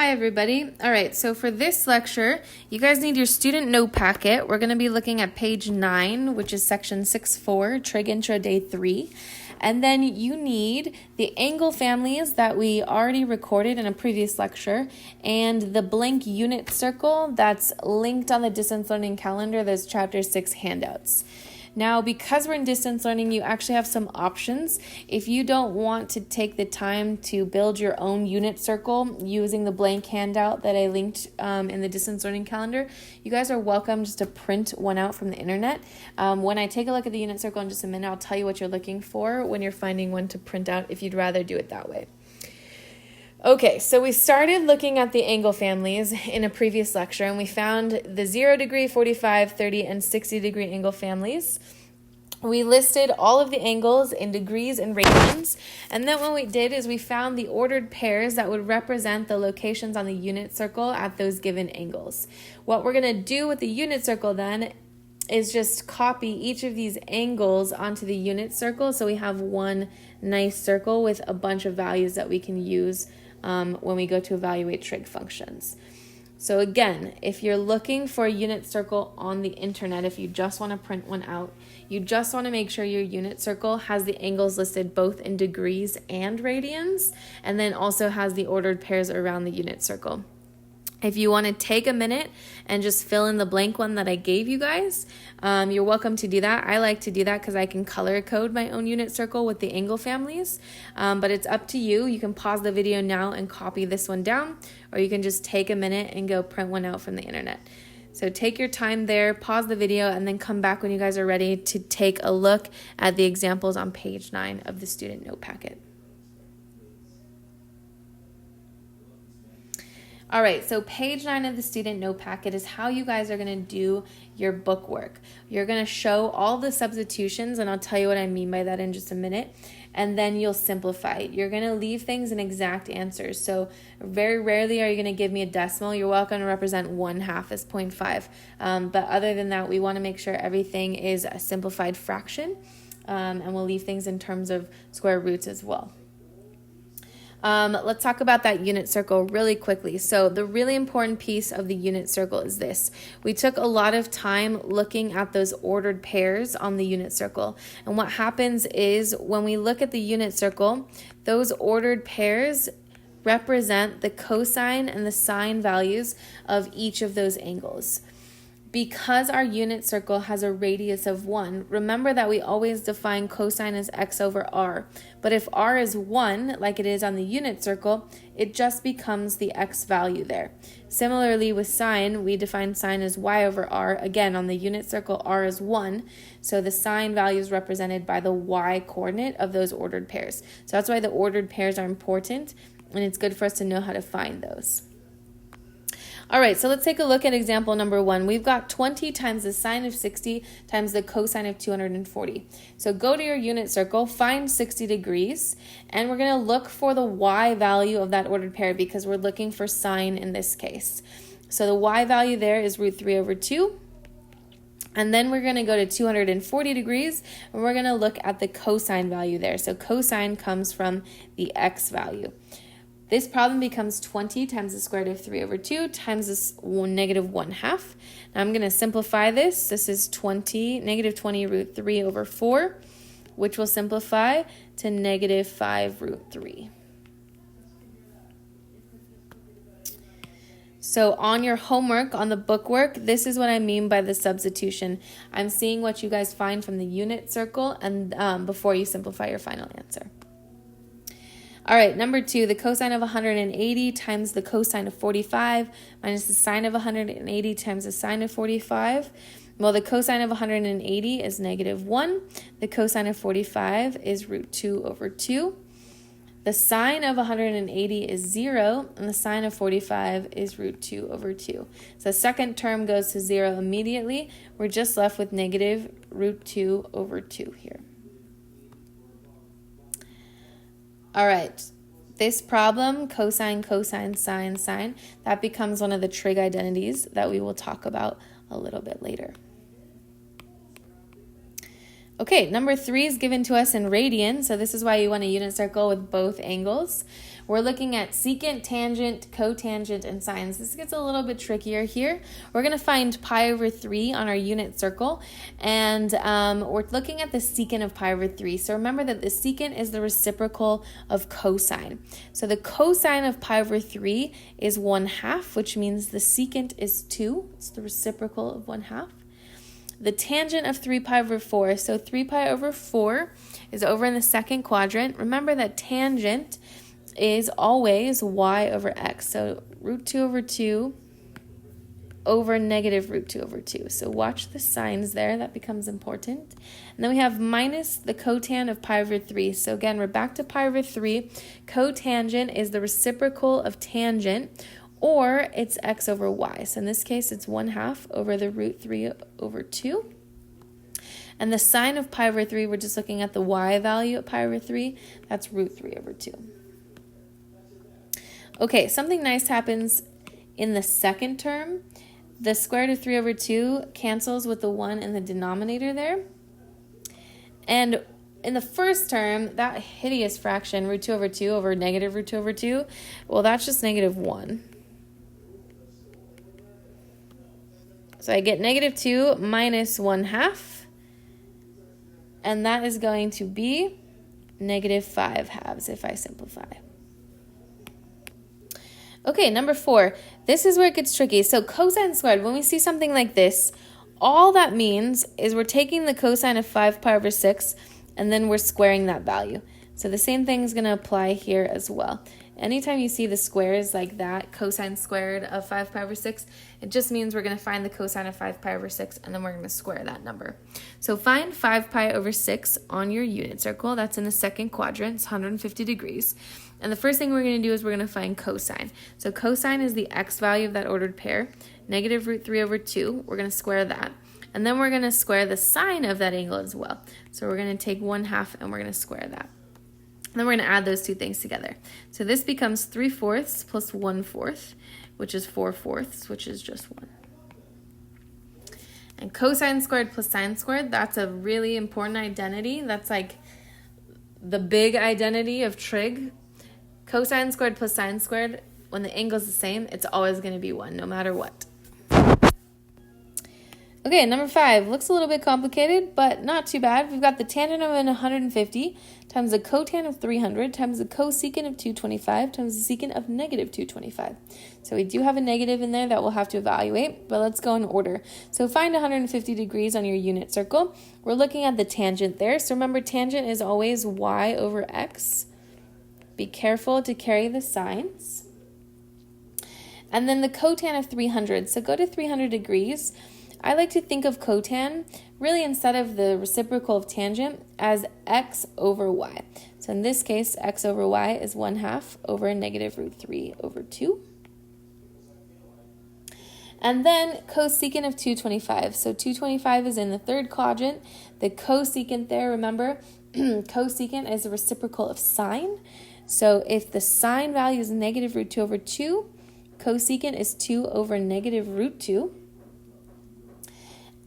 Hi everybody. All right, so for this lecture, you guys need your student note packet. We're going to be looking at page 9, which is section 6.4, Trig Intro day 3. And then you need the angle families that we already recorded in a previous lecture and the blank unit circle that's linked on the distance learning calendar, those chapter 6 handouts. Now, because we're in distance learning, you actually have some options. If you don't want to take the time to build your own unit circle using the blank handout that I linked in the distance learning calendar, you guys are welcome just to print one out from the internet. When I take a look at the unit circle in just a minute, I'll tell you what you're looking for when you're finding one to print out if you'd rather do it that way. Okay, so we started looking at the angle families in a previous lecture, and we found the 0 degree, 45, 30, and 60 degree angle families. We listed all of the angles in degrees and radians, and then what we did is we found the ordered pairs that would represent the locations on the unit circle at those given angles. What we're going to do with the unit circle then is just copy each of these angles onto the unit circle so we have one nice circle with a bunch of values that we can use when we go to evaluate trig functions. So again, if you're looking for a unit circle on the internet, if you just want to print one out, you just want to make sure your unit circle has the angles listed both in degrees and radians, and then also has the ordered pairs around the unit circle. If you want to take a minute and just fill in the blank one that I gave you guys, you're welcome to do that. I like to do that because I can color code my own unit circle with the angle families, but it's up to you. You can pause the video now and copy this one down, or you can just take a minute and go print one out from the internet. So take your time there, pause the video, and then come back when you guys are ready to take a look at the examples on page 9 of the student note packet. All right, so page 9 of the student note packet is how you guys are going to do your book work. You're going to show all the substitutions, and I'll tell you what I mean by that in just a minute, and then you'll simplify it. You're going to leave things in exact answers. So very rarely are you going to give me a decimal. You're welcome to represent 1/2 as 0.5. But other than that, we want to make sure everything is a simplified fraction, and we'll leave things in terms of square roots as well. Let's talk about that unit circle really quickly. So the really important piece of the unit circle is this. We took a lot of time looking at those ordered pairs on the unit circle. And what happens is when we look at the unit circle, those ordered pairs represent the cosine and the sine values of each of those angles. Because our unit circle has a radius of 1, remember that we always define cosine as x over r. But if r is 1, like it is on the unit circle, it just becomes the x value there. Similarly with sine, we define sine as y over r. Again, on the unit circle, r is 1, so the sine value is represented by the y coordinate of those ordered pairs. So that's why the ordered pairs are important, and it's good for us to know how to find those. All right, so let's take a look at example number 1. We've got 20 times the sine of 60 times the cosine of 240. So go to your unit circle, find 60 degrees, and we're going to look for the y value of that ordered pair because we're looking for sine in this case. So the y value there is root 3 over 2. And then we're going to go to 240 degrees, and we're going to look at the cosine value there. So cosine comes from the x value. This problem becomes 20 times the square root of 3 over 2 times this negative 1/2. Now I'm going to simplify this. This is negative 20 root 3 over 4, which will simplify to negative 5 root 3. So on your homework, on the bookwork, this is what I mean by the substitution. I'm seeing what you guys find from the unit circle and before you simplify your final answer. All right, number 2, the cosine of 180 times the cosine of 45 minus the sine of 180 times the sine of 45. Well, the cosine of 180 is negative 1. The cosine of 45 is root 2 over 2. The sine of 180 is 0, and the sine of 45 is root 2 over 2. So the second term goes to 0 immediately. We're just left with negative root 2 over 2 here. All right, this problem, cosine, cosine, sine, sine, that becomes one of the trig identities that we will talk about a little bit later. Okay, number 3 is given to us in radians, so this is why you want a unit circle with both angles. we're looking at secant, tangent, cotangent, and sines. This gets a little bit trickier here. We're going to find pi over 3 on our unit circle, and we're looking at the secant of pi over 3. So remember that the secant is the reciprocal of cosine. So the cosine of pi over 3 is 1/2, which means the secant is 2. It's the reciprocal of 1/2. The tangent of 3 pi over 4, so 3 pi over 4 is over in the second quadrant. Remember that tangent is always y over x, so root 2 over 2 over negative root 2 over 2. So watch the signs there, that becomes important. And then we have minus the cotan of pi over 3. So again, we're back to pi over 3. Cotangent is the reciprocal of tangent, or it's x over y. So in this case, it's 1/2 over the root 3 over 2. And the sine of pi over 3, we're just looking at the y value at pi over 3. That's root 3 over 2. Okay, something nice happens in the second term. The square root of 3 over 2 cancels with the 1 in the denominator there. And in the first term, that hideous fraction, root 2 over 2 over negative root 2 over 2, well, that's just negative 1. So I get negative 2 minus 1/2, and that is going to be negative 5/2 if I simplify. Okay, number 4. This is where it gets tricky. So cosine squared, when we see something like this, all that means is we're taking the cosine of 5 pi over 6, and then we're squaring that value. So the same thing is going to apply here as well. Anytime you see the squares like that, cosine squared of 5 pi over 6, it just means we're going to find the cosine of 5 pi over 6, and then we're going to square that number. So find 5 pi over 6 on your unit circle. That's in the second quadrant. It's 150 degrees. And the first thing we're going to do is we're going to find cosine. So cosine is the x value of that ordered pair. Negative root 3 over 2. We're going to square that. And then we're going to square the sine of that angle as well. So we're going to take 1/2 and we're going to square that. And then we're going to add those two things together. So this becomes 3/4 plus 1/4, which is 4/4, which is just 1. And cosine squared plus sine squared, that's a really important identity. That's like the big identity of trig. Cosine squared plus sine squared, when the angle is the same, it's always going to be 1, no matter what. Okay, number 5. Looks a little bit complicated, but not too bad. We've got the tangent of 150 times the cotan of 300 times the cosecant of 225 times the secant of negative 225. So we do have a negative in there that we'll have to evaluate, but let's go in order. So find 150 degrees on your unit circle. We're looking at the tangent there. So remember, tangent is always y over x. Be careful to carry the signs. And then the cotan of 300. So go to 300 degrees. I like to think of cotan, really instead of the reciprocal of tangent, as x over y. So in this case, x over y is 1/2 over negative root 3 over 2. And then cosecant of 225. So 225 is in the third quadrant. The cosecant there, remember, cosecant is the reciprocal of sine. So if the sine value is negative root 2 over 2, cosecant is 2 over negative root 2.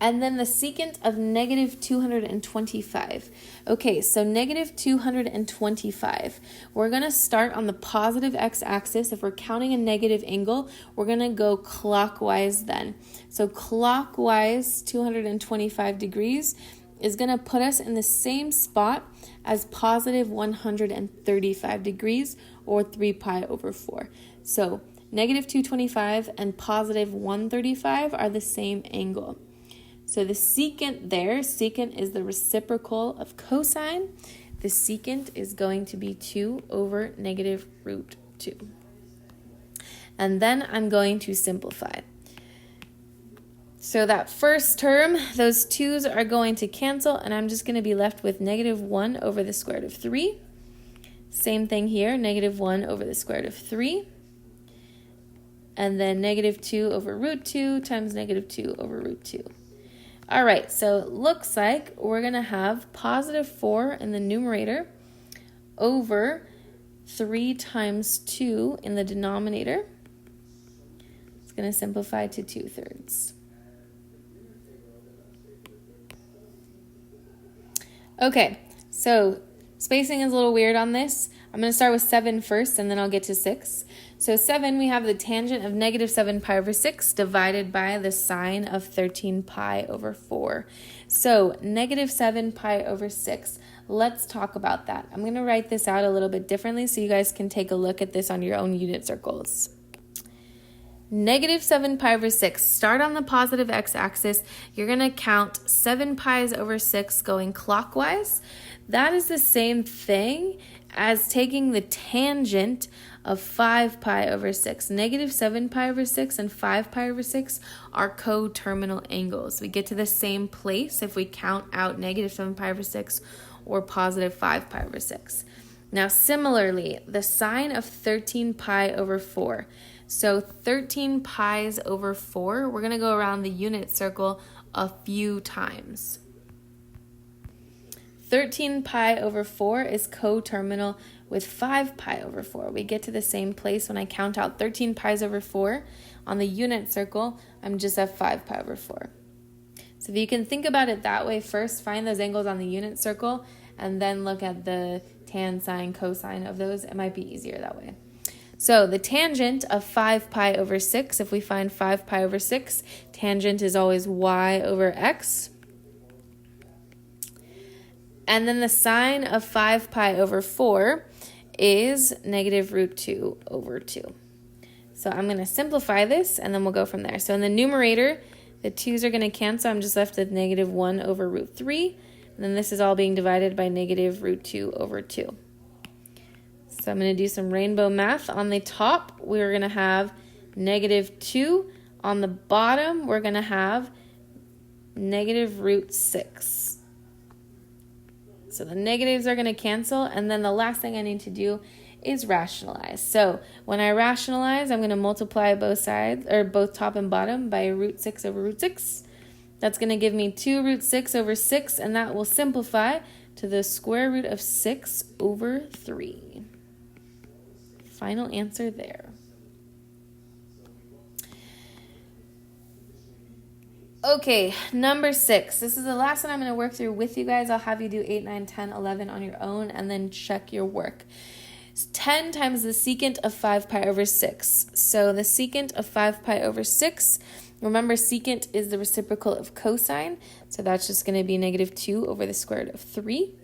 And then the secant of negative 225. Okay, so negative 225. We're going to start on the positive x-axis. If we're counting a negative angle, we're going to go clockwise then. So clockwise 225 degrees is going to put us in the same spot as positive 135 degrees, or 3 pi over 4. So negative 225 and positive 135 are the same angle. So the secant there, secant is the reciprocal of cosine. The secant is going to be 2 over negative root 2. And then I'm going to simplify. So that first term, those 2's are going to cancel, and I'm just going to be left with negative 1 over the square root of 3. Same thing here, negative 1 over the square root of 3. And then negative 2 over root 2 times negative 2 over root 2. All right, so it looks like we're going to have positive 4 in the numerator over 3 times 2 in the denominator. It's going to simplify to 2/3. Okay, so spacing is a little weird on this. I'm going to start with 7 first, and then I'll get to 6. So 7, we have the tangent of negative 7 pi over 6 divided by the sine of 13 pi over 4. So negative 7 pi over 6. Let's talk about that. I'm going to write this out a little bit differently so you guys can take a look at this on your own unit circles. Negative 7 pi over 6. Start on the positive x-axis. You're going to count 7 pi's over 6 going clockwise. That is the same thing as taking the tangent of 5 pi over 6. Negative 7 pi over 6 and 5 pi over 6 are coterminal angles. We get to the same place if we count out negative 7 pi over 6 or positive 5 pi over 6. Now similarly, the sine of 13 pi over 4. So 13 pi's over 4, we're going to go around the unit circle a few times. 13 pi over 4 is coterminal with 5 pi over 4. We get to the same place when I count out 13 pi's over 4. On the unit circle, I'm just at 5 pi over 4. So if you can think about it that way, first find those angles on the unit circle and then look at the tan, sine, cosine of those. It might be easier that way. So the tangent of 5 pi over 6, if we find 5 pi over 6, tangent is always y over x. And then the sine of 5 pi over 4 is negative root 2 over 2. So I'm going to simplify this, and then we'll go from there. So in the numerator, the 2's are going to cancel. I'm just left with negative 1 over root 3. And then this is all being divided by negative root 2 over 2. So I'm going to do some rainbow math. On the top, we're going to have negative 2. On the bottom, we're going to have negative root 6. So the negatives are going to cancel, and then the last thing I need to do is rationalize. So when I rationalize, I'm going to multiply both sides, or both top and bottom, by root 6 over root 6. That's going to give me 2 root 6 over 6, and that will simplify to the square root of 6 over 3. Final answer there. Okay, number 6. This is the last one I'm going to work through with you guys. I'll have you do 8, 9, 10, 11 on your own, and then check your work. It's 10 times the secant of 5 pi over 6. So the secant of 5 pi over 6, remember secant is the reciprocal of cosine, so that's just going to be negative 2 over the square root of 3.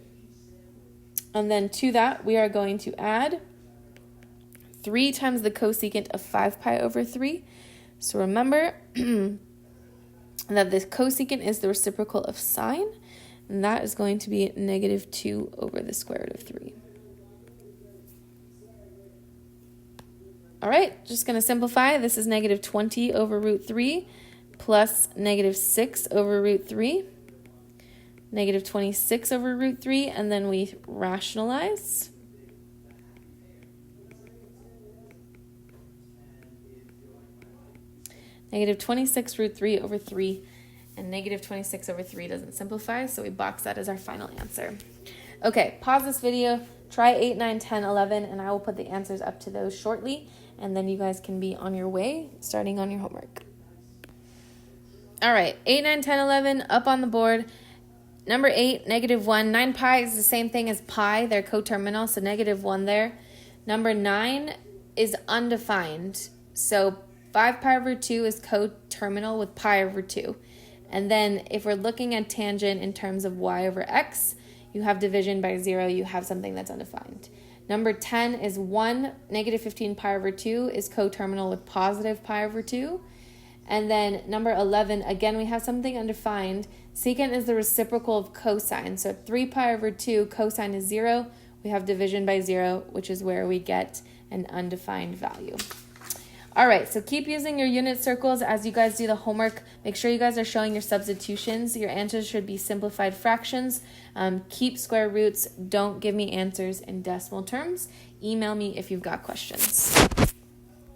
And then to that, we are going to add 3 times the cosecant of 5 pi over 3. So remember that the cosecant is the reciprocal of sine, and that is going to be negative 2 over the square root of 3. All right, just going to simplify. This is negative 20 over root 3 plus negative 6 over root 3, negative 26 over root 3, and then we rationalize. Negative 26 root 3 over 3, and negative 26 over 3 doesn't simplify, so we box that as our final answer. Okay, pause this video, try 8, 9, 10, 11, and I will put the answers up to those shortly, and then you guys can be on your way, starting on your homework. All right, 8, 9, 10, 11, up on the board. Number 8, negative 1. 9 pi is the same thing as pi. They're coterminal, so negative 1 there. Number 9 is undefined, so 5 pi over 2 is coterminal with pi over 2. And then if we're looking at tangent in terms of y over x, you have division by 0, you have something that's undefined. Number 10 is 1. Negative 15 pi over 2 is coterminal with positive pi over 2. And then number 11, again, we have something undefined. Secant is the reciprocal of cosine. So 3 pi over 2, cosine is 0. We have division by 0, which is where we get an undefined value. All right, so keep using your unit circles as you guys do the homework. Make sure you guys are showing your substitutions. Your answers should be simplified fractions. Keep square roots. Don't give me answers in decimal terms. Email me if you've got questions.